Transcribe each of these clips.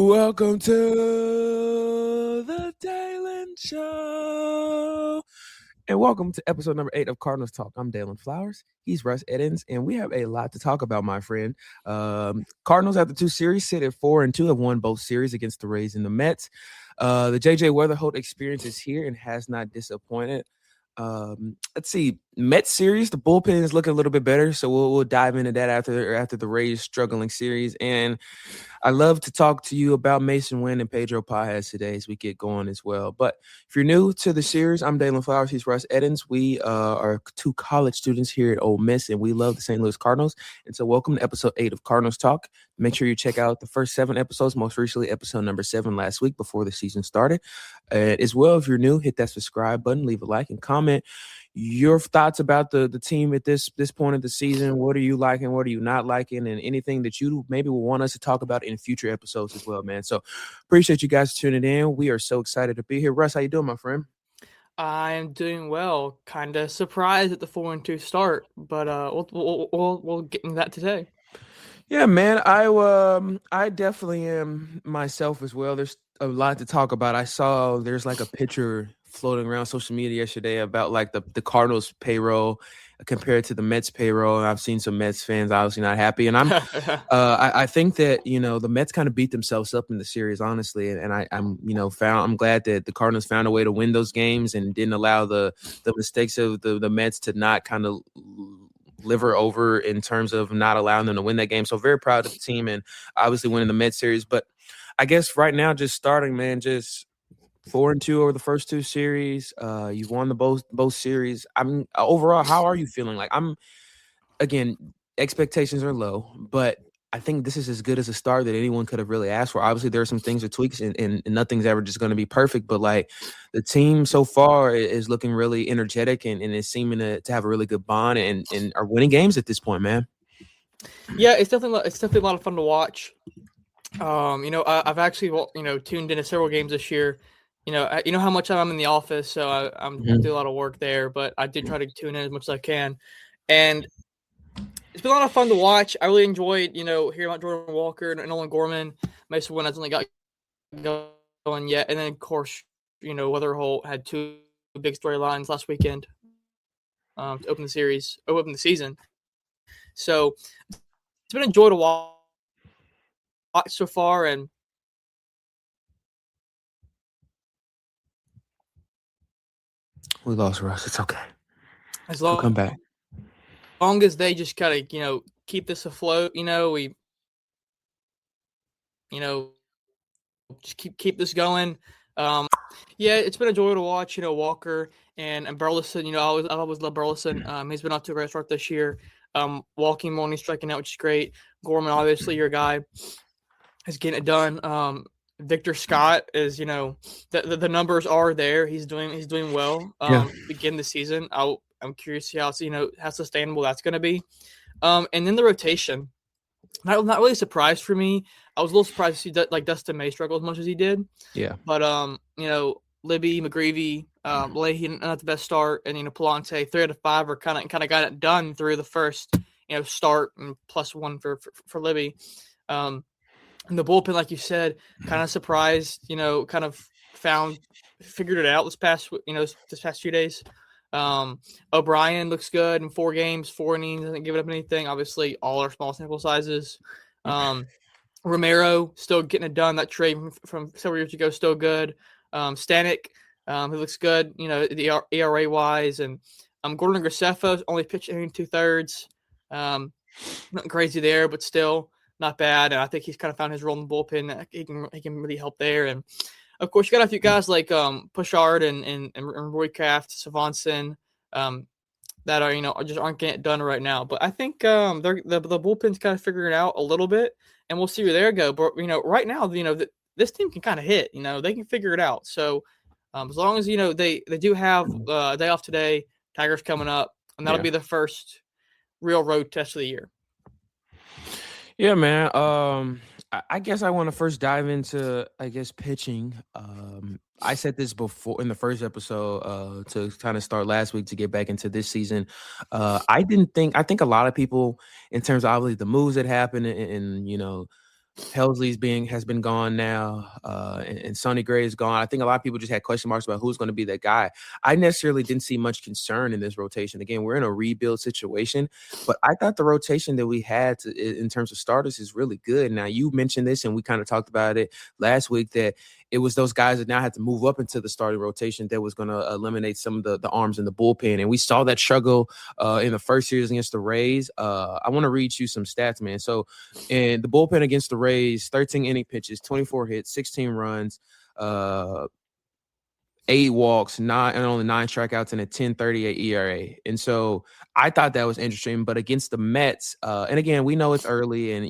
Welcome to the Dalen Show. And welcome to episode number 8 of Cardinals Talk. I'm Dalen Flowers. He's Russ Edens, and we have a lot to talk about, my friend. Cardinals, after 2 series, sit at 4-2, have won both series against the Rays and the Mets. The JJ Weatherholt experience is here and has not disappointed. Let's see. Mets series, the bullpen is looking a little bit better, so we'll dive into that after the Rays struggling series. And I love to talk to you about Mason Wynn and Pedro Paez today as we get going as well. But if you're new to the series, I'm Dalen Flowers. He's Russ Edens. We are 2 college students here at Ole Miss, and we love the St. Louis Cardinals. And so welcome to episode 8 of Cardinals Talk. Make sure you check out the first 7 episodes, most recently episode number 7 last week before the season started. As well, if you're new, hit that subscribe button, leave a like, and comment your thoughts about the team at this point of the season. What are you liking? What are you not liking? And anything that you maybe will want us to talk about in future episodes as well, man. So appreciate you guys tuning in. We are so excited to be here. Russ, how you doing, my friend? I am doing well. Kind of surprised at the 4-2 start, but we'll get into that today. Yeah, man. I definitely am myself as well. There's a lot to talk about. I saw there's like a picture floating around social media yesterday about like the Cardinals payroll compared to the Mets payroll. And I've seen some Mets fans obviously not happy. And I think that, the Mets kind of beat themselves up in the series, honestly. And I'm glad that the Cardinals found a way to win those games and didn't allow the mistakes of the Mets to not kind of liver over in terms of not allowing them to win that game. So very proud of the team and obviously winning the Mets series. But I guess right now, just starting, man, just 4-2 over the first 2 series. You've won the both series. Overall, how are you feeling? Like again, expectations are low, but I think this is as good as a start that anyone could have really asked for. Obviously, there are some things or tweaks, and nothing's ever just going to be perfect. But like the team so far is looking really energetic and is seeming to have a really good bond and are winning games at this point, man. Yeah, it's definitely a lot of fun to watch. I've actually tuned into several games this year. You know how much I'm in the office, so I do a lot of work there. But I did try to tune in as much as I can, and it's been a lot of fun to watch. I really enjoyed, hearing about Jordan Walker and Nolan Gorman. Mason Wynn hasn't got going yet, and then of course, Weatherholt had 2 big storylines last weekend to open the season. So it's been a joy to watch so far, and we lost Russ. It's okay. We'll come back. Long as they just kind of, keep this afloat, we, just keep this going. Yeah, it's been a joy to watch, Walker and Burleson. I always love Burleson. He's been off to a great start this year. Walking more, he's striking out, which is great. Gorman, obviously, your guy, is getting it done. Victor Scott is, the numbers are there. He's doing well. Begin the season. I'm curious to see how sustainable that's going to be. And then the rotation, not really a surprise for me. I was a little surprised to see like Dustin May struggle as much as he did. Yeah. But Libby, McGreevy, Leahy, not the best start, and Pallante, 3 out of 5 are kind of got it done through the first start and +1 for Libby. And the bullpen, like you said, kind of surprised. Kind of figured it out this past few days. O'Brien looks good in 4 games, 4 innings, doesn't give it up anything. Obviously, all our small sample sizes. Romero still getting it done. That trade from several years ago still good. Stanek, who looks good, the ERA wise, and Gordon Graceffa only pitching 2/3. Nothing crazy there, but still not bad. And I think he's kind of found his role in the bullpen. He can really help there. And of course, you got a few guys like Pushard and Roycraft, Savanson, that are just aren't getting it done right now. But I think the bullpen's kind of figuring it out a little bit, and we'll see where they go. But right now, this team can kind of hit. They can figure it out. So as long as they do have a day off today, Tigers coming up, and that'll be the first real road test of the year. Yeah, man. I guess I want to first dive into, pitching. I said this before in the first episode to kind of start last week to get back into this season. I think a lot of people, in terms of obviously the moves that happened and Helsley's has been gone now, and Sonny Gray is gone. I think a lot of people just had question marks about who's going to be that guy. I necessarily didn't see much concern in this rotation. Again, we're in a rebuild situation, but I thought the rotation that we had in terms of starters is really good. Now, you mentioned this, and we kind of talked about it last week, that it was those guys that now had to move up into the starting rotation that was going to eliminate some of the arms in the bullpen. And we saw that struggle in the first series against the Rays. I want to read you some stats, man. So in the bullpen against the Rays, 13 inning pitches, 24 hits, 16 runs, 8 walks, only 9 strikeouts, and a 10.38 ERA. And so I thought that was interesting. But against the Mets, and again, we know it's early, and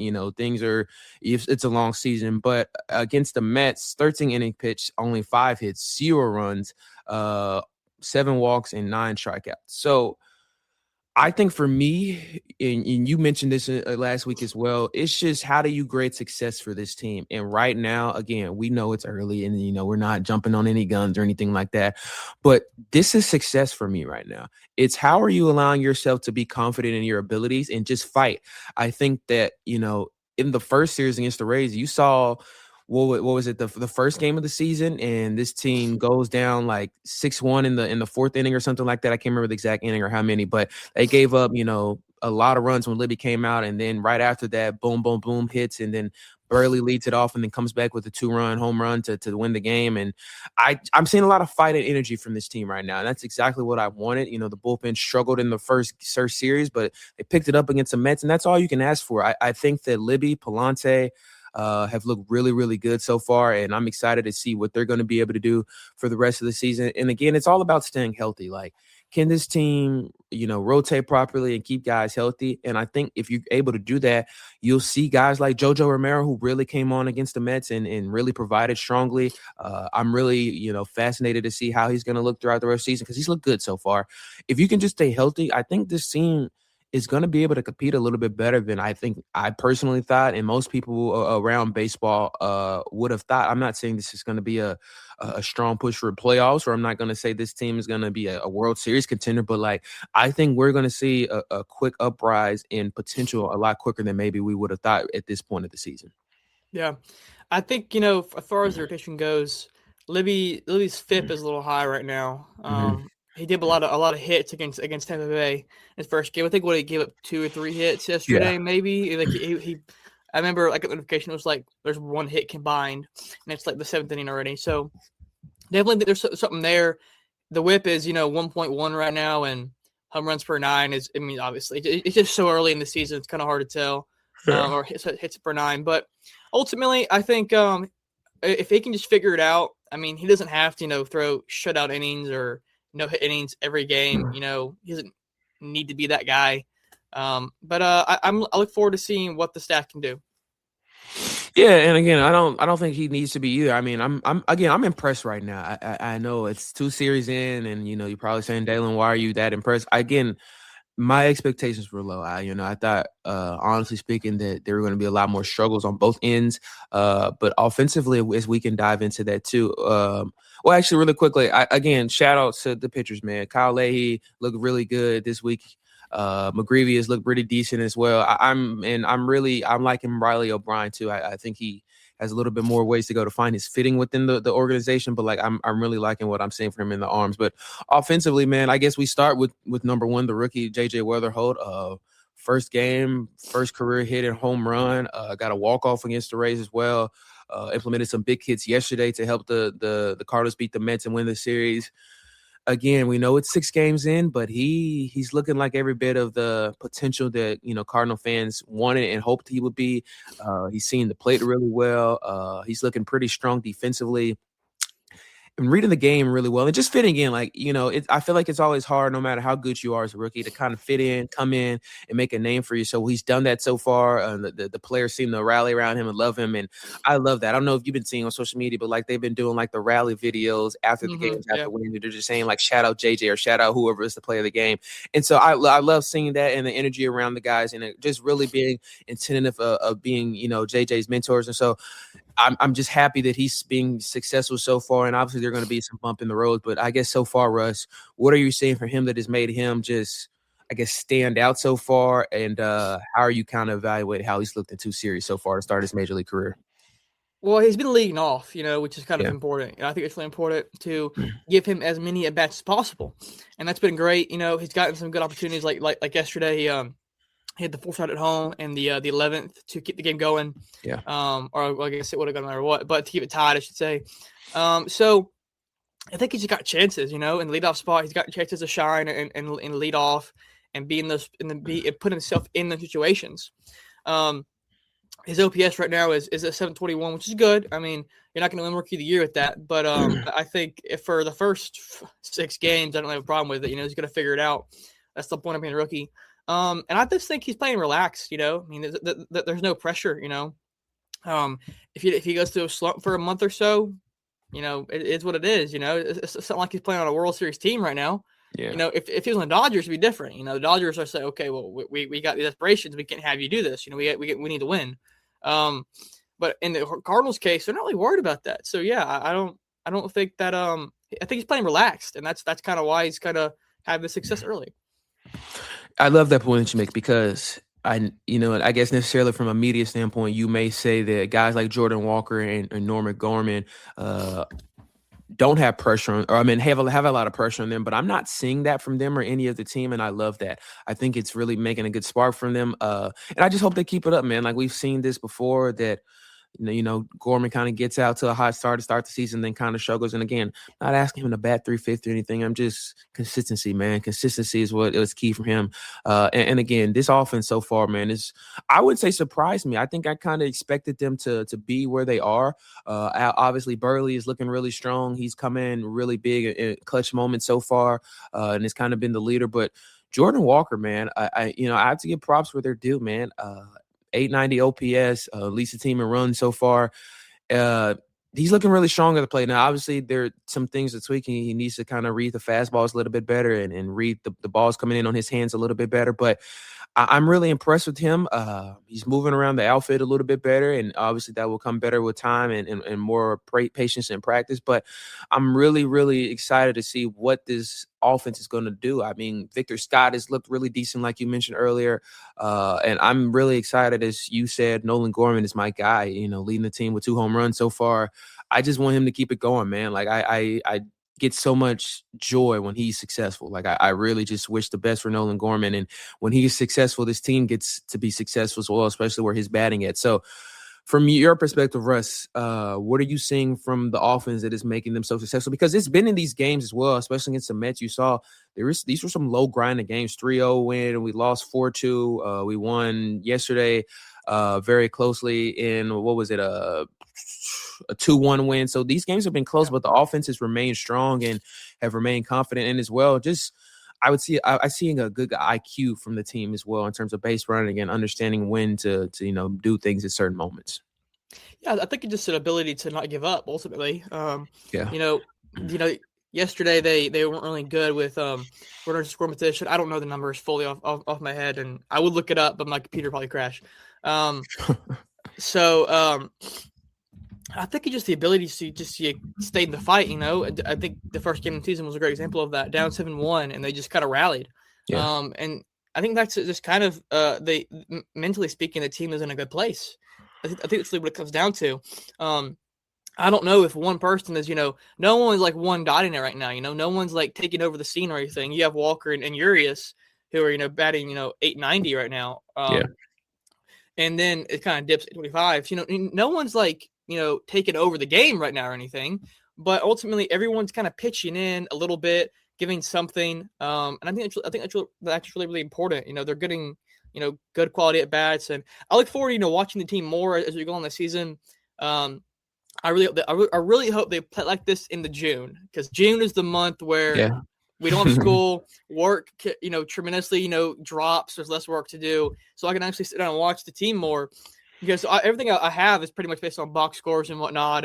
it's a long season. But against the Mets, 13 inning pitch, only 5 hits, 0 runs, 7 walks, and 9 strikeouts. So I think for me, and you mentioned this last week as well, it's just how do you grade success for this team? And right now, again, we know it's early and, we're not jumping on any guns or anything like that. But this is success for me right now. It's how are you allowing yourself to be confident in your abilities and just fight? I think that, in the first series against the Rays, you saw – what was it, the first game of the season, and this team goes down like 6-1 in the fourth inning or something like that. I can't remember the exact inning or how many, but they gave up, a lot of runs when Libby came out, and then right after that, boom, boom, boom, hits, and then Burley leads it off and then comes back with a 2-run home run to win the game. And I'm seeing a lot of fight and energy from this team right now, and that's exactly what I wanted. The bullpen struggled in the first series, but they picked it up against the Mets, and that's all you can ask for. I think that Libby, Pallante, have looked really, really good so far, and I'm excited to see what they're going to be able to do for the rest of the season. And again, it's all about staying healthy. Like, can this team, rotate properly and keep guys healthy? And I think if you're able to do that, you'll see guys like JoJo Romero, who really came on against the Mets and really provided strongly. I'm really, fascinated to see how he's going to look throughout the rest of the season because he's looked good so far. If you can just stay healthy, I think this team is going to be able to compete a little bit better than I think I personally thought, and most people around baseball would have thought. I'm not saying this is going to be a strong push for playoffs, or I'm not going to say this team is going to be a World Series contender, but I think we're going to see a quick uprise in potential a lot quicker than maybe we would have thought at this point of the season. Yeah, I think as far as the rotation goes, Libby's FIP is a little high right now. He did a lot of hits against Tampa Bay in his first game. I think he gave up 2 or 3 hits yesterday, maybe. Like I remember a notification was like there's 1 hit combined, and it's like the 7th inning already. So definitely think there's something there. The WHIP is 1.1 right now, and home runs per 9 is. I mean, obviously it's just so early in the season; it's kind of hard to tell. Or hits per 9, but ultimately I think if he can just figure it out, I mean, he doesn't have to throw shutout innings or no-hit innings every game. He doesn't need to be that guy. But I look forward to seeing what the staff can do. Yeah, and again, I don't think he needs to be either. I mean, I'm impressed right now. I know it's 2 series in, and you're probably saying, Dalen, why are you that impressed? Again, my expectations were low. I thought, honestly speaking, that there were going to be a lot more struggles on both ends. But offensively, as we can dive into that too. Well, actually, really quickly, again, shout out to the pitchers, man. Kyle Leahy looked really good this week. McGreevy has looked pretty decent as well. I'm liking Riley O'Brien too. I think he has a little bit more ways to go to find his fitting within the organization, but I'm really liking what I'm seeing from him in the arms. But offensively, man, I guess we start with number 1, the rookie JJ Weatherholt. First game, first career hit and home run. Got a walk-off against the Rays as well. Implemented some big hits yesterday to help the Cardinals beat the Mets and win the series. Again, we know it's 6 games in, but he's looking like every bit of the potential that Cardinal fans wanted and hoped he would be. He's seeing the plate really well. He's looking pretty strong defensively. And reading the game really well and just fitting in. I feel like it's always hard, no matter how good you are as a rookie, to kind of fit in, come in, and make a name for you. So he's done that so far. The players seem to rally around him and love him, and I love that. I don't know if you've been seeing on social media, but they've been doing the rally videos after the games, after winning. They're just saying shout out JJ or shout out whoever is the player of the game. And so I love seeing that and the energy around the guys, and just really being attentive of being JJ's mentors. And so I'm just happy that he's being successful so far, and obviously there are going to be some bump in the road. But I guess so far, Russ, what are you seeing for him that has made him just I guess, stand out so far? And how are you kind of evaluating how he's looked in 2 series so far to start his major league career? Well, he's been leading off, which is kind of Yeah. important. And I think it's really important to give him as many at bats as possible, and that's been great. He's gotten some good opportunities, like yesterday. He had the 4th shot at home and the 11th to keep the game going. Yeah. Or I guess it would have gone no matter what, but to keep it tied, I should say. So I think he's got chances. In the leadoff spot, he's got chances to shine and lead off and be in those and put himself in those situations. His OPS right now is at 721, which is good. I mean, you're not going to win Rookie of the Year with that, but I think if for the first 6 games, I don't have a problem with it. He's going to figure it out. That's the point of being a rookie. And I just think he's playing relaxed. I mean, there's no pressure. If he goes through a slump for a month or so, it is what it is. It's not like he's playing on a World Series team right now. Yeah. If he was on the Dodgers, it'd be different. The Dodgers are saying, okay, well, we got these aspirations. We can't have you do this. We need to win. But in the Cardinals case, they're not really worried about that. So yeah, I don't think that. I think he's playing relaxed, and that's kind of why he's kind of having the success early. I love that point that you make because I guess necessarily from a media standpoint, you may say that guys like Jordan Walker and Nolan Gorman don't have pressure on, or I mean, have a lot of pressure on them, but I'm not seeing that from them or any of the team, and I love that. I think it's really making a good spark from them, and I just hope they keep it up, man. Like we've seen this before that. Gorman kind of gets out to a hot start to start the season, then kind of struggles. And again, not asking him to bat 350 or anything. I'm just consistency, man. Consistency is what was key for him. And again, this offense so far, man, I would say surprised me. I think I kind of expected them to be where they are. Obviously, Burley is looking really strong. He's come in really big in clutch moments so far, and it's kind of been the leader. But Jordan Walker, man, I have to give props where they're due, man. 890 OPS, leads the team in runs so far. He's looking really strong at the plate. Now, obviously, there are some things to tweak. He needs to kind of read the fastballs a little bit better and read the balls coming in on his hands a little bit better. But I'm really impressed with him. He's moving around the outfit a little bit better, and obviously that will come better with time and more patience and practice. But I'm really, really excited to see what this offense is going to do. I mean, Victor Scott has looked really decent, like you mentioned earlier, and I'm really excited, as you said. Nolan Gorman is my guy. Leading the team with 2 home runs so far. I just want him to keep it going, man. Like I get so much joy when he's successful. Like I really just wish the best for Nolan Gorman. And when he is successful, this team gets to be successful as well, especially where he's batting at. So from your perspective, Russ, what are you seeing from the offense that is making them so successful? Because it's been in these games as well, especially against the Mets. You saw these were some low grinding games, 3-0 win, and we lost 4-2. We won yesterday very closely in, what was it, a 2-1 win. So these games have been close, but the offense has remained strong and have remained confident in as well. Just I seeing a good IQ from the team as well in terms of base running and understanding when to do things at certain moments. Yeah, I think it's just an ability to not give up ultimately. Yeah. Yesterday they weren't really good with runner score position. I don't know the numbers fully off my head, and I would look it up, but my computer probably crashed. I think it's just the ability to stay in the fight. I think the first game of the season was a great example of that. Down 7-1, and they just kind of rallied. Yeah. And I think that's just kind of mentally speaking, the team is in a good place. I think that's really what it comes down to. I don't know if one person is, no one's like one dotting it right now. No one's like taking over the scene or anything. You have Walker and Urias who are, batting, 890 right now. And then it kind of dips at 25. So, no one's like, taking over the game right now or anything, but ultimately everyone's kind of pitching in a little bit, giving something. And I think that's really, really important. They're getting, good quality at bats, and I look forward to, watching the team more as we go on the season. I really hope they play like this in the June, because June is the month where we don't have school, work, tremendously, drops. There's less work to do, so I can actually sit down and watch the team more. Because everything I have is pretty much based on box scores and whatnot,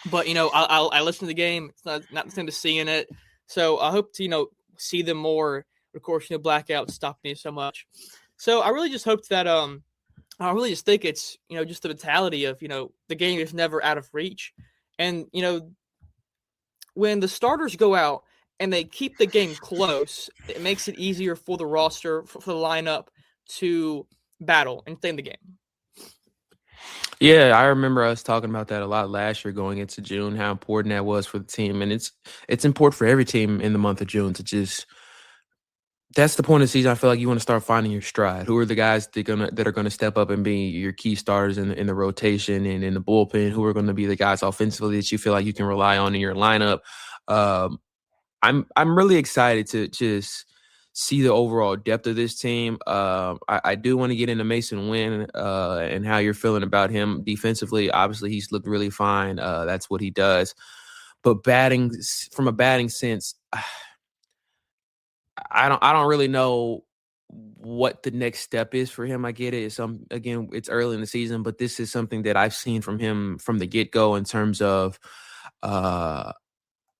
but I listen to the game. It's not the same as seeing it. So I hope to see them more. Of course, blackouts stop me so much. So I really just hope that I really just think it's just the mentality of the game is never out of reach, and when the starters go out and they keep the game close, it makes it easier for the roster, for the lineup to battle and stay in the game. Yeah, I remember us talking about that a lot last year going into June, how important that was for the team. And it's important for every team in the month of June to just that's the point of the season. I feel like you want to start finding your stride. Who are the guys that are gonna step up and be your key starters in the rotation and in the bullpen? Who are going to be the guys offensively that you feel like you can rely on in your lineup? Um, I'm really excited to just see the overall depth of this team. I do want to get into Mason Wynn and how you're feeling about him defensively. Obviously, he's looked really fine. That's what he does. But from a batting sense, I don't really know what the next step is for him. I get it. It's early in the season, but this is something that I've seen from him from the get-go in terms of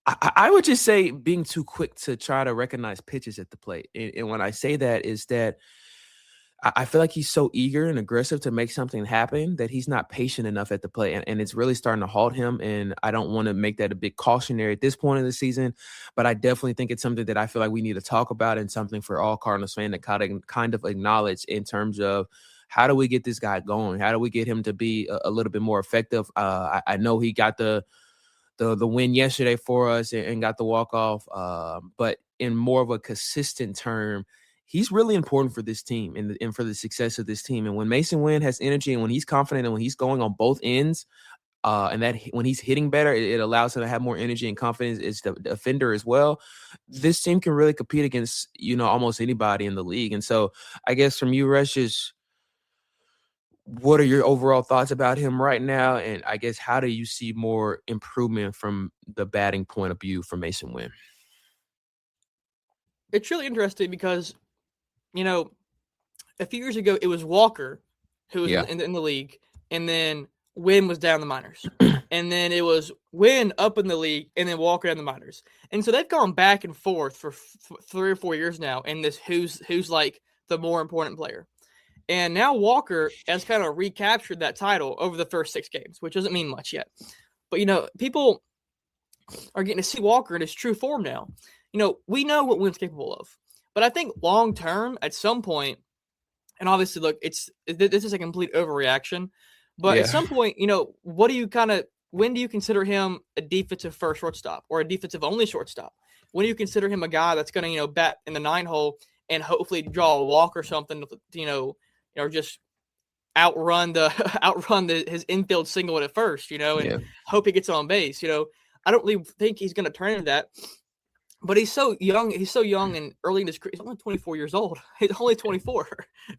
I would just say being too quick to try to recognize pitches at the plate. And when I say that is that I feel like he's so eager and aggressive to make something happen that he's not patient enough at the plate. And it's really starting to halt him. And I don't want to make that a big cautionary at this point in the season, but I definitely think it's something that I feel like we need to talk about and something for all Cardinals fans to kind of acknowledge in terms of how do we get this guy going? How do we get him to be a little bit more effective? I know he got the win yesterday for us and got the walk-off, but in more of a consistent term, he's really important for this team and for the success of this team. And when Mason Wynn has energy and when he's confident and when he's going on both ends, and that when he's hitting better, it allows him to have more energy and confidence as the defender as well. This team can really compete against, almost anybody in the league. And so I guess from you, Rush, is what are your overall thoughts about him right now? And I guess how do you see more improvement from the batting point of view for Mason Wynn? It's really interesting because, a few years ago, it was Walker who was in the league, and then Wynn was down the minors. And then it was Wynn up in the league, and then Walker down the minors. And so they've gone back and forth for 3 or 4 years now in this who's like the more important player. And now Walker has kind of recaptured that title over the first 6 games, which doesn't mean much yet. But, people are getting to see Walker in his true form now. We know what Wynn's capable of. But I think long term, at some point, and obviously, look, this is a complete overreaction. But at some point, when do you consider him a defensive first shortstop or a defensive only shortstop? When do you consider him a guy that's going to, bat in the 9 hole and hopefully draw a walk or something, or just outrun his infield single at first, and hope he gets on base. I don't really think he's going to turn into that. But he's so young. He's so young and early in his career. He's only 24 years old. He's only 24.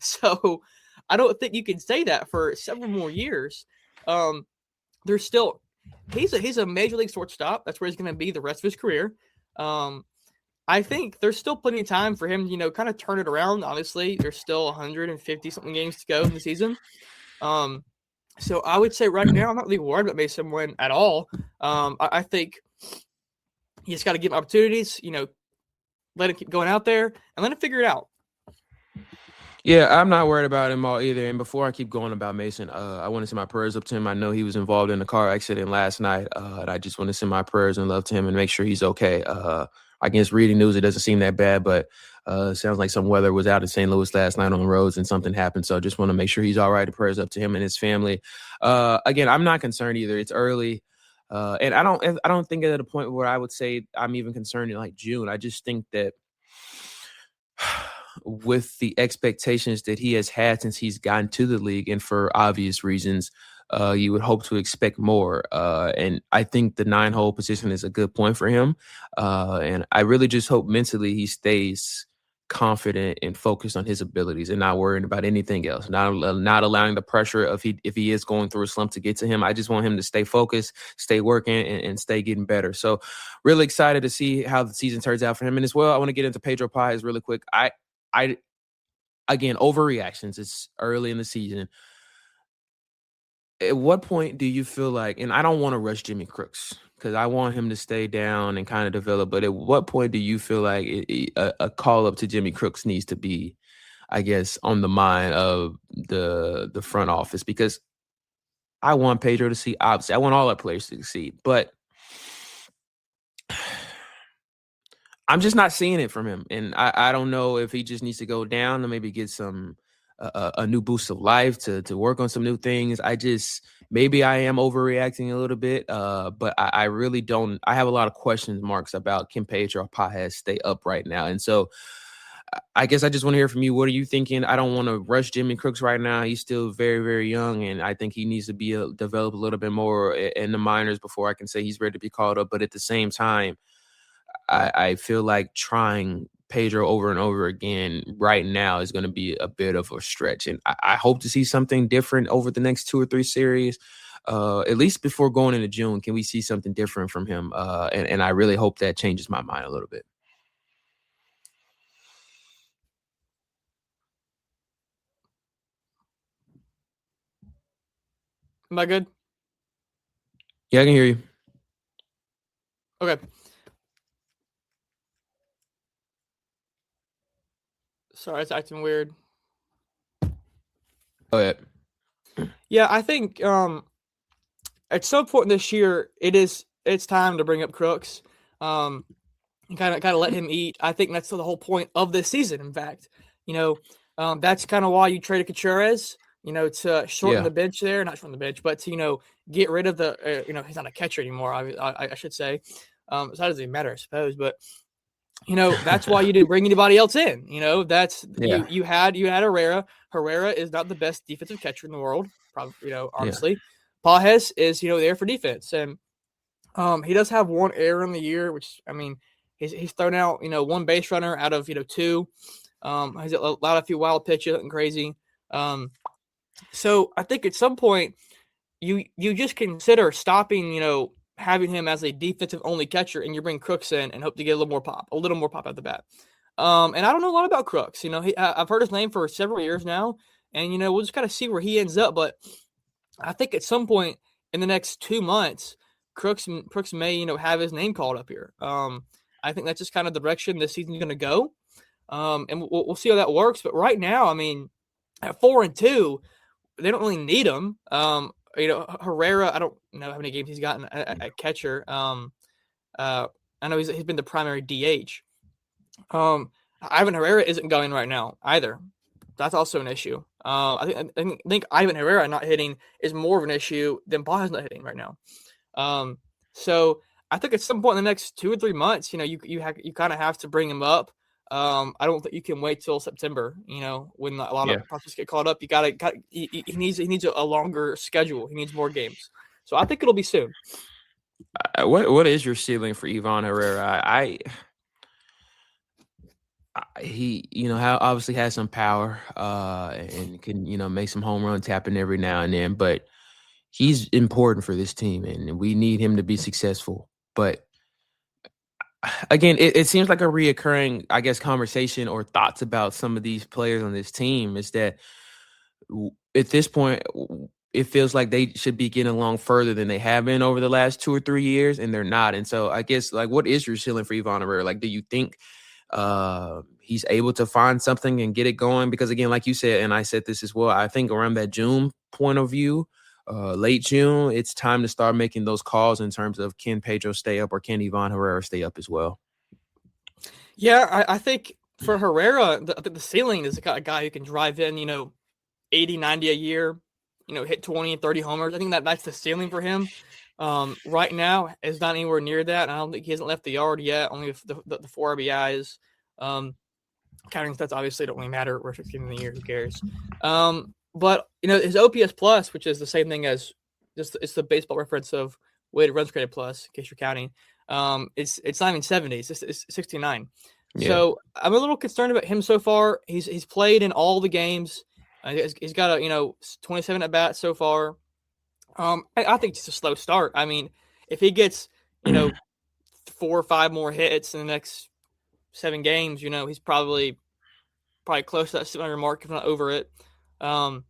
So I don't think you can say that for several more years. There's still he's a major league shortstop. That's where he's going to be the rest of his career. I think there's still plenty of time for him, kind of turn it around. Obviously, there's still 150 something games to go in the season. So I would say right now I'm not really worried about Mason Wynn at all. I think you just got to give him opportunities, let him keep going out there and let him figure it out. Yeah, I'm not worried about him all either. And before I keep going about Mason, I want to send my prayers up to him. I know he was involved in a car accident last night. And I just want to send my prayers and love to him and make sure he's okay. I guess reading news, it doesn't seem that bad, but sounds like some weather was out in St. Louis last night on the roads and something happened. So I just want to make sure he's all right. The prayers up to him and his family. Again, I'm not concerned either. It's early. And I don't think at a point where I would say I'm even concerned in like June. I just think that with the expectations that he has had since he's gotten to the league, and for obvious reasons, you would hope to expect more. And I think the 9-hole position is a good point for him. And I really just hope mentally he stays confident and focused on his abilities and not worrying about anything else, not allowing the pressure of if he is going through a slump to get to him. I just want him to stay focused, stay working, and stay getting better. So really excited to see how the season turns out for him. And as well, I want to get into Pedro Pais really quick. Again, overreactions. It's early in the season. At what point do you feel like, and I don't want to rush Jimmy Crooks because I want him to stay down and kind of develop, but at what point do you feel like a call up to Jimmy Crooks needs to be, I guess, on the mind of the front office? Because I want Pedro to see, obviously, I want all our players to succeed, but I'm just not seeing it from him, and I don't know if he just needs to go down and maybe get some a new boost of life to work on some new things. Maybe I am overreacting a little bit, but I really don't. I have a lot of question marks about can Pedro Pages stay up right now, and so I guess I just want to hear from you. What are you thinking? I don't want to rush Jimmy Crooks right now. He's still very, very young, and I think he needs to be develop a little bit more in the minors before I can say he's ready to be called up. But at the same time, I feel like trying Pedro over and over again right now is going to be a bit of a stretch. And I hope to see something different over the next 2 or 3 series. At least before going into June, can we see something different from him? And I really hope that changes my mind a little bit. Am I good? Yeah, I can hear you. Okay. Sorry, it's acting weird. Go ahead. Yeah, I think at some point this year, it's time to bring up Crooks. And kind of let him eat. I think that's the whole point of this season. In fact, that's kind of why you traded Contreras. To shorten the bench there, not shorten the bench, but to get rid of the he's not a catcher anymore. I should say. So that doesn't even matter, I suppose. But that's why you didn't bring anybody else in. You had Herrera. Herrera is not the best defensive catcher in the world, probably. Honestly, Pages is there for defense, and he does have one error in the year, which I mean, he's thrown out one base runner out of 2. He's allowed a few wild pitches, nothing crazy. So I think at some point you just consider stopping having him as a defensive only catcher, and you bring Crooks in and hope to get a little more pop at the bat. And I don't know a lot about Crooks. I've heard his name for several years now, and we'll just kind of see where he ends up. But I think at some point in the next 2 months, Crooks may have his name called up here. I think that's just kind of the direction this season's going to go, and we'll see how that works. But right now, I mean, at 4-2, they don't really need him. Herrera, I don't know how many games he's gotten at catcher. I know he's been the primary DH. Ivan Herrera isn't going right now either. That's also an issue. I think Ivan Herrera not hitting is more of an issue than Pages not hitting right now. So I think at some point in the next 2 or 3 months, you kind of have to bring him up. I don't think you can wait till September. When a lot of prospects get called up, he needs a longer schedule. He needs more games. So I think it'll be soon. What is your ceiling for Ivan Herrera? He obviously has some power and can make some home runs happen every now and then, but he's important for this team and we need him to be successful. But again, it seems like a reoccurring, I guess, conversation or thoughts about some of these players on this team is that at this point, it feels like they should be getting along further than they have been over the last 2 or 3 years, and they're not. And so I guess, what is your ceiling for Ivan Herrera? Do you think he's able to find something and get it going? Because again, like you said, and I said this as well, I think around that June point of view, late June, it's time to start making those calls in terms of can Pedro stay up or can Ivan Herrera stay up as well? Yeah, I think for Herrera, the ceiling is a guy who can drive in, 80, 90 a year, hit 20 and 30 homers. I think that's the ceiling for him. Right now, it's not anywhere near that. I don't think he hasn't left the yard yet, only the 4 RBIs. Counting stats obviously don't really matter. We're 16 in the year, who cares? But his OPS plus, which is the same thing as it's the baseball reference of weighted runs created plus, in case you're counting. It's not even 70. It's 69. Yeah. So I'm a little concerned about him so far. He's played in all the games. He's got 27 at bats so far. I think it's a slow start. I mean, if he gets 4 or 5 more hits in the next 7 games, he's probably close to that 700 mark, if not over it. And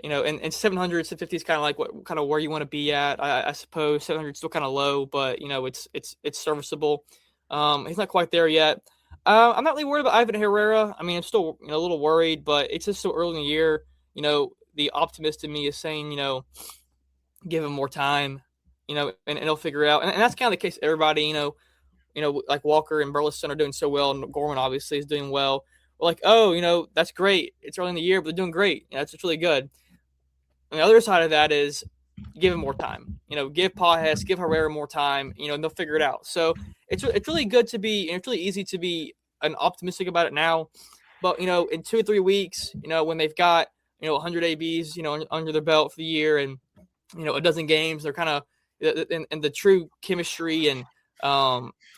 700, 750 is kind of where you want to be at. I suppose 700 is still kind of low, but it's serviceable. He's not quite there yet. I'm not really worried about Ivan Herrera. I mean, I'm still a little worried, but it's just so early in the year. The optimist in me is saying, give him more time, and he'll figure it out. And that's kind of the case. Everybody, like Walker and Burleson are doing so well, and Gorman obviously is doing well. We're like, oh, that's great. It's early in the year, but they're doing great. It's really good. On the other side of that is give him more time. Give Pages, give Herrera more time. And they'll figure it out. So it's really good to be, and it's really easy to be optimistic about it now. But in 2 or 3 weeks, when they've got 100 ABs, under their belt for the year, and a dozen games, they're kind of and the true chemistry and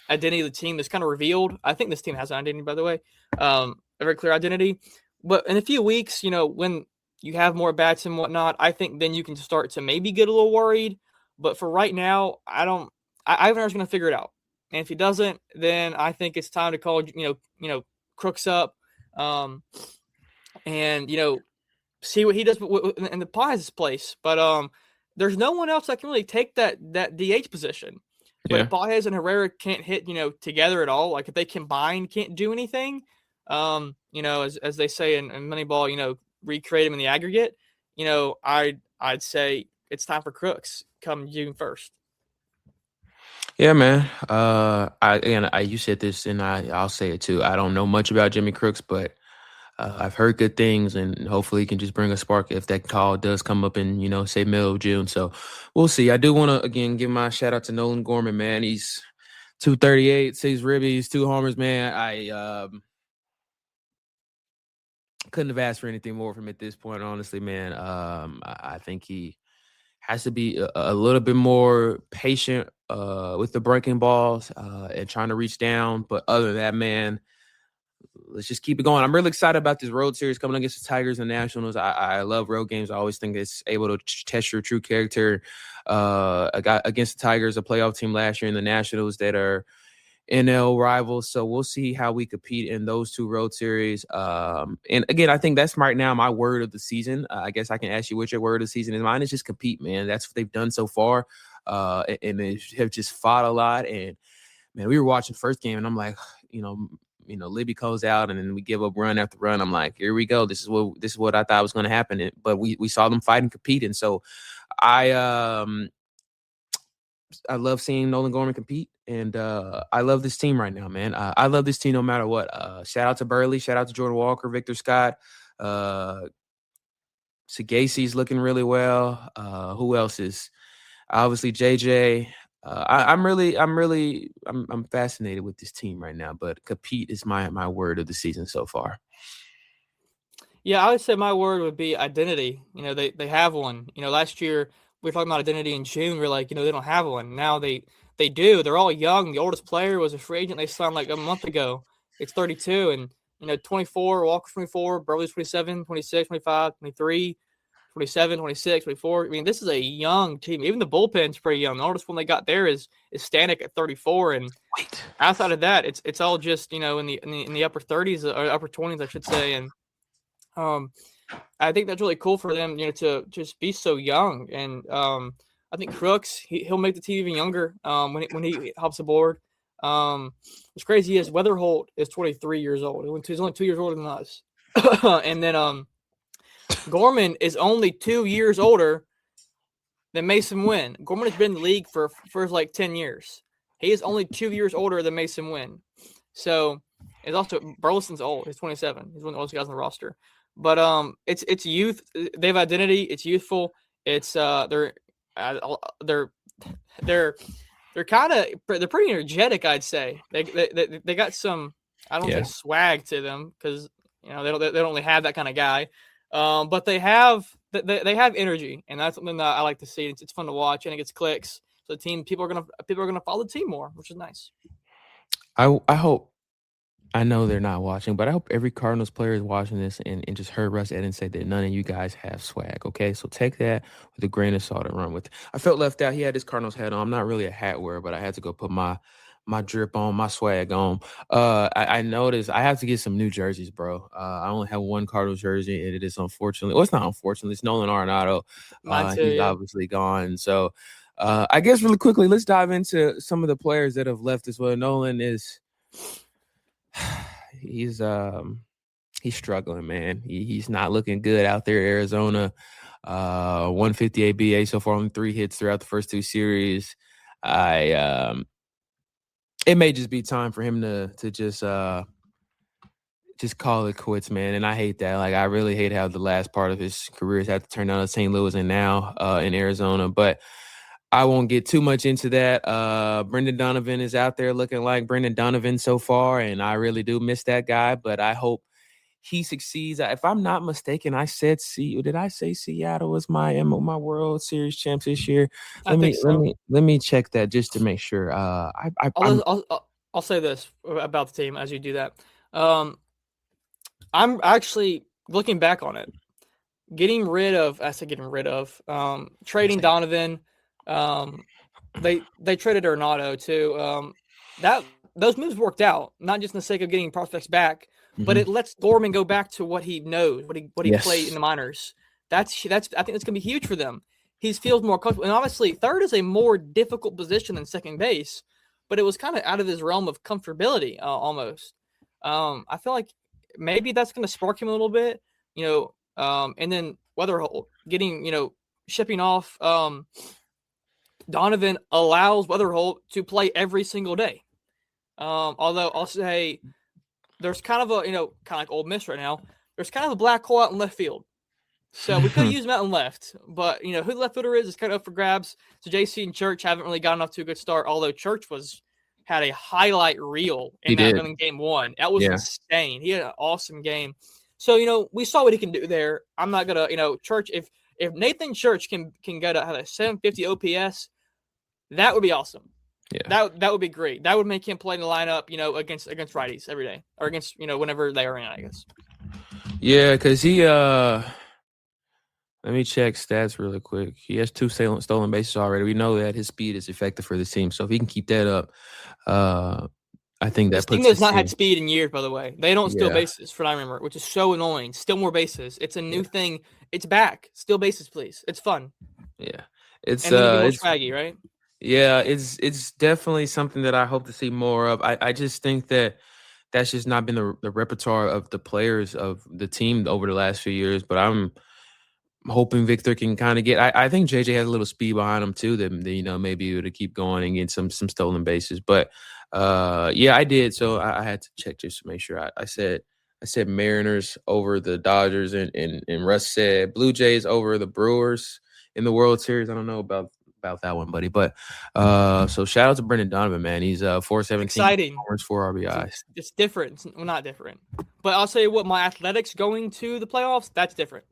identity of the team is kind of revealed. I think this team has an identity, by the way, a very clear identity. But in a few weeks, when you have more bats and whatnot, I think then you can start to maybe get a little worried. But for right now, Ivan's going to figure it out. And if he doesn't, then I think it's time to call, Crooks up, and see what he does in the Pies' place. But there's no one else that can really take that DH position. But if Pages and Herrera can't hit, together at all, like if they combine, can't do anything, as they say in Moneyball, recreate them in the aggregate, I'd say it's time for Crooks come June 1st. Yeah, man. You said this, and I'll say it too. I don't know much about Jimmy Crooks, but I've heard good things, and hopefully he can just bring a spark if that call does come up in, say middle of June. So we'll see. I do want to, again, give my shout out to Nolan Gorman, man. He's 238, 6 ribbies, 2 homers, man. I couldn't have asked for anything more from him at this point, honestly, man. I think he has to be a little bit more patient with the breaking balls and trying to reach down. But other than that, man, let's just keep it going. I'm really excited about this road series coming against the Tigers and Nationals. I love road games. I always think it's able to test your true character. I got against the Tigers, a playoff team last year, and the Nationals that are NL rivals. So we'll see how we compete in those 2 road series. And again, I think that's right now my word of the season. I guess I can ask you what your word of the season is. Mine is just compete, man. That's what they've done so far. And they have just fought a lot. And man, we were watching the first game, and I'm like, Libby goes out, and then we give up run after run. I'm like, here we go. This is what I thought was going to happen. But we saw them fight and compete, and so I love seeing Nolan Gorman compete, and I love this team right now, man. I love this team no matter what. Shout out to Burley, shout out to Jordan Walker, Victor Scott. Sagaci's looking really well. Who else is? Obviously JJ. I'm fascinated with this team right now, but compete is my word of the season so far. Yeah, I would say my word would be identity. They have one. Last year we were talking about identity in June. We're like, they don't have one. Now they do. They're all young. The oldest player was a free agent they signed like a month ago. It's 32, and 24, Walker 24, Burley's 27, 26, 25, 23. 27, 26, 24. I mean, this is a young team. Even the bullpen's pretty young. The oldest one they got there is Stanek at 34, and outside of that, it's all just in the upper 30s or upper 20s, I should say. And I think that's really cool for them, to just be so young. And I think Crooks, he'll make the team even younger when he hops aboard. What's crazy is Weatherholt is 23 years old. He's only 2 years older than us, and then Gorman is only 2 years older than Mason Wynn. Gorman has been in the league for like 10 years. He is only 2 years older than Mason Wynn. So it's also Burleson's old. He's 27. He's one of the oldest guys on the roster. But it's youth. They have identity. It's youthful. It's they're kind of they're pretty energetic, I'd say. They got some, I don't think, swag to them, because they don't really have that kind of guy. But they have energy, and that's something that I like to see. It's fun to watch, and it gets clicks. So people are gonna follow the team more, which is nice. I hope. I know they're not watching, but I hope every Cardinals player is watching this and just heard Russ Edens say that none of you guys have swag. Okay, so take that with a grain of salt and run with it. I felt left out. He had his Cardinals hat on. I'm not really a hat wearer, but I had to go put my drip on, my swag on. I noticed I have to get some new jerseys, bro. I only have one Cardinals jersey, and it is unfortunately. Well, it's not unfortunately. It's Nolan Arenado. He's obviously gone. So I guess really quickly, let's dive into some of the players that have left as well. Nolan is he's struggling, man. He's not looking good out there. Arizona, 150 ABA so far, only 3 hits throughout the first 2 series. it may just be time for him to just call it quits, man. And I hate that. Like, I really hate how the last part of his career has had to turn down to St. Louis and now in Arizona. But I won't get too much into that. Brendan Donovan is out there looking like Brendan Donovan so far, and I really do miss that guy. But I hope he succeeds. If I'm not mistaken, I said did I say Seattle was my World Series champs this year? I think so. Let me check that just to make sure. I'll say this about the team as you do that. I'm actually looking back on it. Trading Donovan. They traded Arenado too. Those moves worked out, not just in the sake of getting prospects back, but it lets Gorman go back to what he knows, what he played in the minors. I think that's gonna be huge for them. He feels more comfortable, and obviously third is a more difficult position than second base, but it was kind of out of his realm of comfortability almost. I feel like maybe that's going to spark him a little bit, and then Weatherholt shipping off Donovan allows Weatherholt to play every single day. Although I'll say there's kind of kind of like Ole Miss right now, there's kind of a black hole out in left field. So we could use him out in left, but who the left fielder is kind of up for grabs. So JC and Church haven't really gotten off to a good start, although Church had a highlight reel in game one. That was insane. He had an awesome game. So, we saw what he can do there. I'm not going to, Church, if Nathan Church can get have a 750 OPS, that would be awesome. Yeah. That would be great. That would make him play in the lineup, against righties every day or against, whenever they are in, I guess. Yeah, because he let me check stats really quick. He has 2 stolen bases already. We know that his speed is effective for this team. So if he can keep that up, I think that this team has not had speed in years, by the way. They don't steal bases, from what I remember, which is so annoying. Still more bases. It's a new thing. It's back. Steal bases, please. It's fun. Yeah. It's swaggy, right? Yeah, it's definitely something that I hope to see more of. I just think that's just not been the repertoire of the players of the team over the last few years. But I'm hoping Victor can kind of get. I think JJ has a little speed behind him too. That maybe able to keep going and get some stolen bases. But I did. So I had to check just to make sure. I said Mariners over the Dodgers, and Russ said Blue Jays over the Brewers in the World Series. I don't know about that one, buddy. But so shout out to Brendan Donovan, man. He's 417, exciting, 4 RBIs. It's different. Well, not different, but I'll say what my Athletics going to the playoffs. That's different.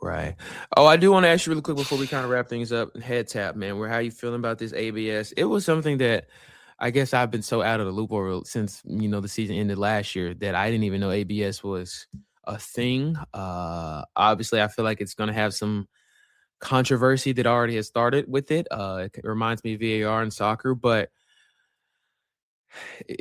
Right. Oh, I do want to ask you really quick before we kind of wrap things up. Head tap, man. How you feeling about this ABS? It was something that I guess I've been so out of the loop over since the season ended last year that I didn't even know ABS was a thing. Obviously, I feel like it's going to have some controversy that already has started with it. It reminds me of VAR in soccer, but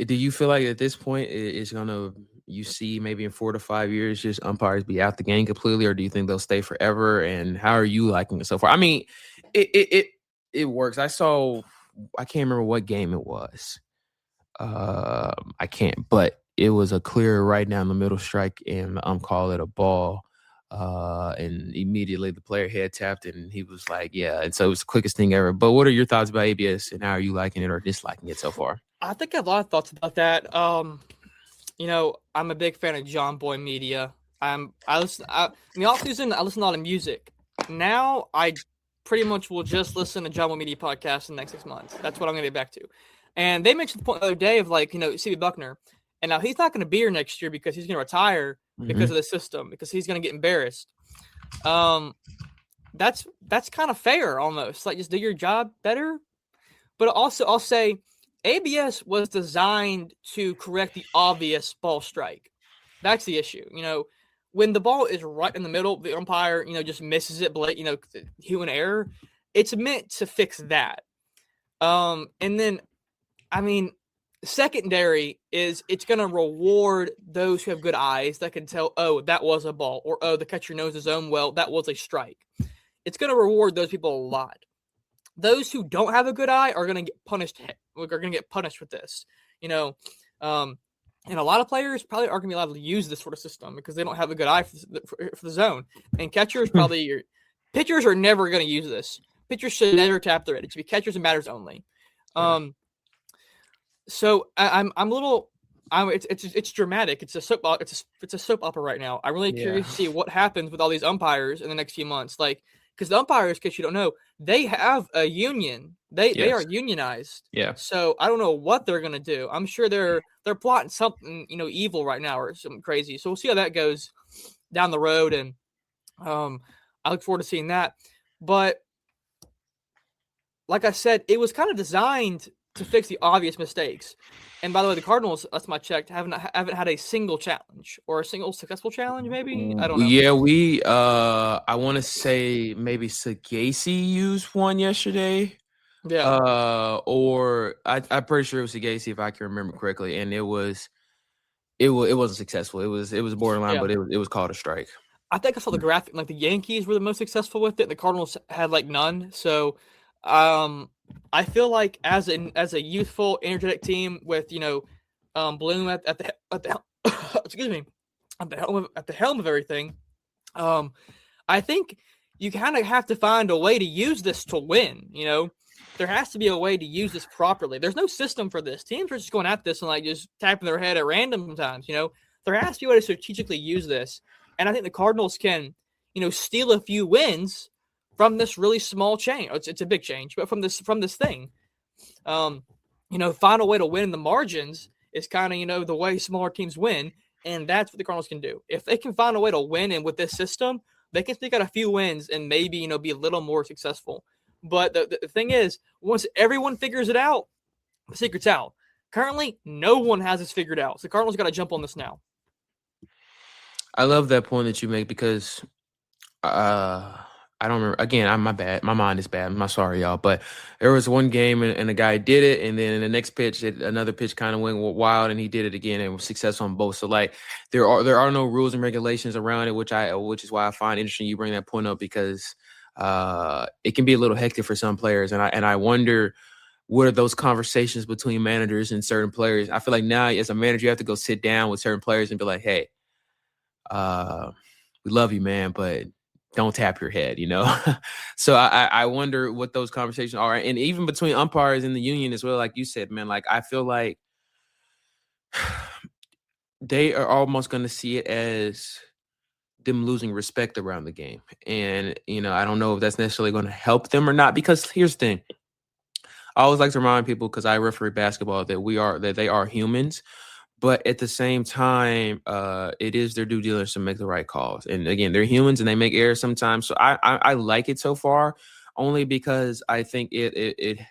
do you feel like at this point it's going to? You see maybe in 4 to 5 years, just umpires be out the game completely, or do you think they'll stay forever? And how are you liking it so far? I mean, it works. I can't remember what game it was. I can't, but it was a clear right down the middle strike, and the called it a ball. And immediately the player head tapped, and he was like, yeah. And so it was the quickest thing ever. But what are your thoughts about ABS, and how are you liking it or disliking it so far? I think I have a lot of thoughts about that. I'm a big fan of John Boy Media. In the off season, I listen to a lot of music. Now I pretty much will just listen to John Boy Media podcast in the next 6 months. That's what I'm going to get back to. And they mentioned the point the other day of C.B. Buckner. And now he's not going to be here next year because he's going to retire because of the system, because he's going to get embarrassed. That's kind of fair almost. Like, just do your job better. But also, I'll say ABS was designed to correct the obvious ball strike. That's the issue. When the ball is right in the middle, the umpire, just misses it, human error. It's meant to fix that. And then, secondary is it's going to reward those who have good eyes that can tell, oh, that was a ball, or, oh, the catcher knows his own well, that was a strike. It's going to reward those people a lot. Those who don't have a good eye are going to get punished. Are going to get punished with this, and a lot of players probably aren't going to be allowed to use this sort of system because they don't have a good eye for the zone. And catchers pitchers are never going to use this. Pitchers should never tap their head. It should be catchers and batters only. So I'm a little. It's dramatic. It's a soap. It's a soap opera right now. I'm really curious to see what happens with all these umpires in the next few months. Like, because the umpires, in case you don't know, they have a union. They are Yes. unionized. Yeah. So I don't know what they're gonna do. I'm sure they're plotting something evil right now or something crazy. So we'll see how that goes down the road, and I look forward to seeing that. But like I said, it was kind of designed to fix the obvious mistakes. And by the way, the Cardinals, last time I checked, haven't had a single challenge or a single successful challenge. Maybe I don't know. Yeah, we I want to say maybe Sagasi used one yesterday. Yeah, Or I'm pretty sure it was Sagasi if I can remember correctly, and it wasn't successful. It was borderline, yeah. but it was called a strike. I think I saw the graphic. Like the Yankees were the most successful with it. The Cardinals had like none. So, I feel like as a youthful, energetic team with Bloom at the excuse me, at the helm of everything. I think you kind of have to find a way to use this to win. There has to be a way to use this properly. There's no system for this. Teams are just going at this and like just tapping their head at random sometimes. There has to be a way to strategically use this, and I think the Cardinals can, steal a few wins from this really small change. It's a big change, but from this thing, find a way to win in the margins is kind of the way smaller teams win. And that's what the Cardinals can do. If they can find a way to win and with this system, they can sneak out a few wins and maybe, be a little more successful. But the thing is, once everyone figures it out, the secret's out. Currently, no one has this figured out. So the Cardinals got to jump on this now. I love that point that you make because I don't remember. Again, my bad. My mind is bad. I'm sorry, y'all. But there was one game and the guy did it, and then in the next pitch, another pitch kind of went wild, and he did it again and was successful on both. So like, there are no rules and regulations around it, which is why I find interesting you bring that point up because it can be a little hectic for some players, and I wonder what are those conversations between managers and certain players. I feel like now as a manager, you have to go sit down with certain players and be like, hey, we love you, man, but don't tap your head, So I wonder what those conversations are. And even between umpires and the union as well, like you said, man, like I feel like they are almost going to see it as them losing respect around the game. And, I don't know if that's necessarily going to help them or not, because here's the thing. I always like to remind people, because I referee basketball, that they are humans. But at the same time, it is their due diligence to make the right calls. And again, they're humans and they make errors sometimes. So I like it so far, only because I think it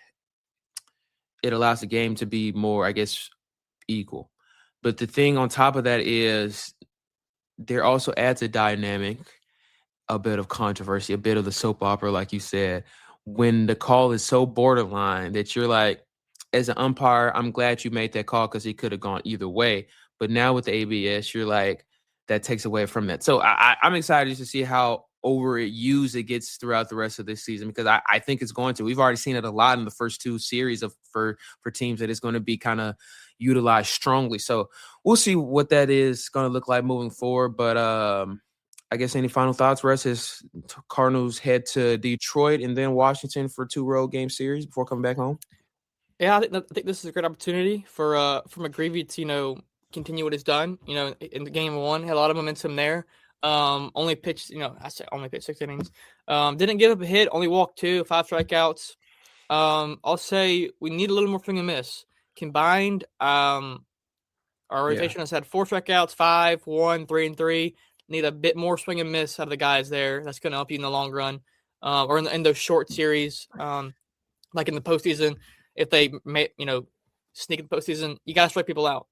allows the game to be more, I guess, equal. But the thing on top of that is there also adds a dynamic, a bit of controversy, a bit of the soap opera, like you said, when the call is so borderline that you're like, as an umpire, I'm glad you made that call because he could have gone either way. But now with the ABS, you're like, that takes away from that. So I'm excited to see how overused it gets throughout the rest of this season, because I think it's going to. We've already seen it a lot in the first two series for teams that it's going to be kind of utilized strongly. So we'll see what that is going to look like moving forward. But I guess any final thoughts, Russ, as Cardinals head to Detroit and then Washington for 2 road game series before coming back home? Yeah, I think this is a great opportunity for McGreevy to continue what he's done. In the game one, had a lot of momentum there. Only pitched, I say only pitched 6 innings. Didn't give up a hit. Only walked 2, 5 strikeouts. I'll say we need a little more swing and miss. Combined, our rotation has had 4 strikeouts, 5, 1, 3, and 3. Need a bit more swing and miss out of the guys there. That's going to help you in the long run, or in those short series, like in the postseason. If they sneak in the postseason, you gotta strike people out.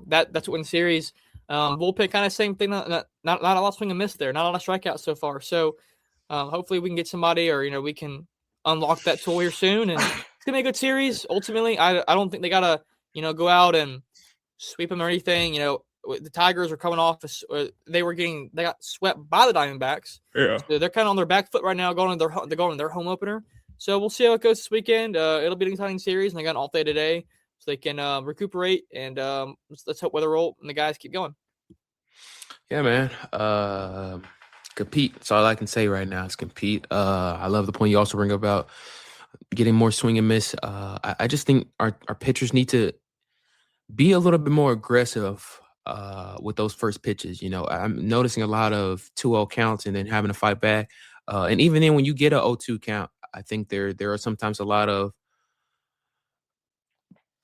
That's what wins series. Bullpen kind of same thing. Not a lot of swing and miss there. Not a lot of strikeouts so far. So hopefully we can get somebody, or we can unlock that tool here soon, and it's gonna be a good series. Ultimately, I don't think they gotta go out and sweep them or anything. The Tigers are coming off. They got swept by the Diamondbacks. Yeah, so they're kind of on their back foot right now, going to their home opener. So we'll see how it goes this weekend. It'll be an exciting series, and they got an off day today, so they can recuperate, and let's hope Weatherholt and the guys keep going. Yeah, man. Compete. That's all I can say right now is compete. I love the point you also bring up about getting more swing and miss. I just think our pitchers need to be a little bit more aggressive with those first pitches. I'm noticing a lot of 2-0 counts and then having to fight back. And even then, when you get a 0-2 count, I think there are sometimes a lot of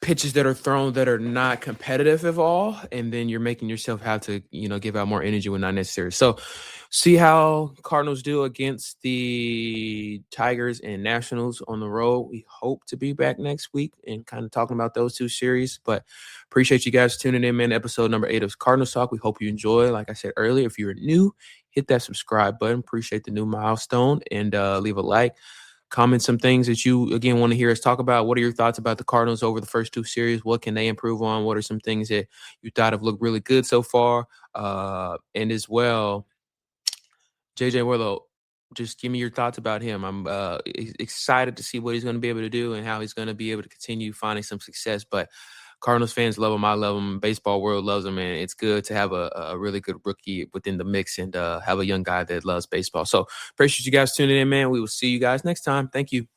pitches that are thrown that are not competitive at all, and then you're making yourself have to give out more energy when not necessary. So see how Cardinals do against the Tigers and Nationals on the road. We hope to be back next week and kind of talking about those two series, but appreciate you guys tuning in, man. Episode number 8 of Cardinals Talk. We hope you enjoy. Like I said earlier, if you're new, hit that subscribe button. Appreciate the new milestone, and leave a like. Comment some things that you, again, want to hear us talk about. What are your thoughts about the Cardinals over the first 2 series? What can they improve on? What are some things that you thought have looked really good so far? And as well, JJ Weatherholt, just give me your thoughts about him. I'm excited to see what he's going to be able to do and how he's going to be able to continue finding some success. But Cardinals fans love him. I love him. Baseball world loves him, and it's good to have a really good rookie within the mix and have a young guy that loves baseball. So appreciate you guys tuning in, man. We will see you guys next time. Thank you.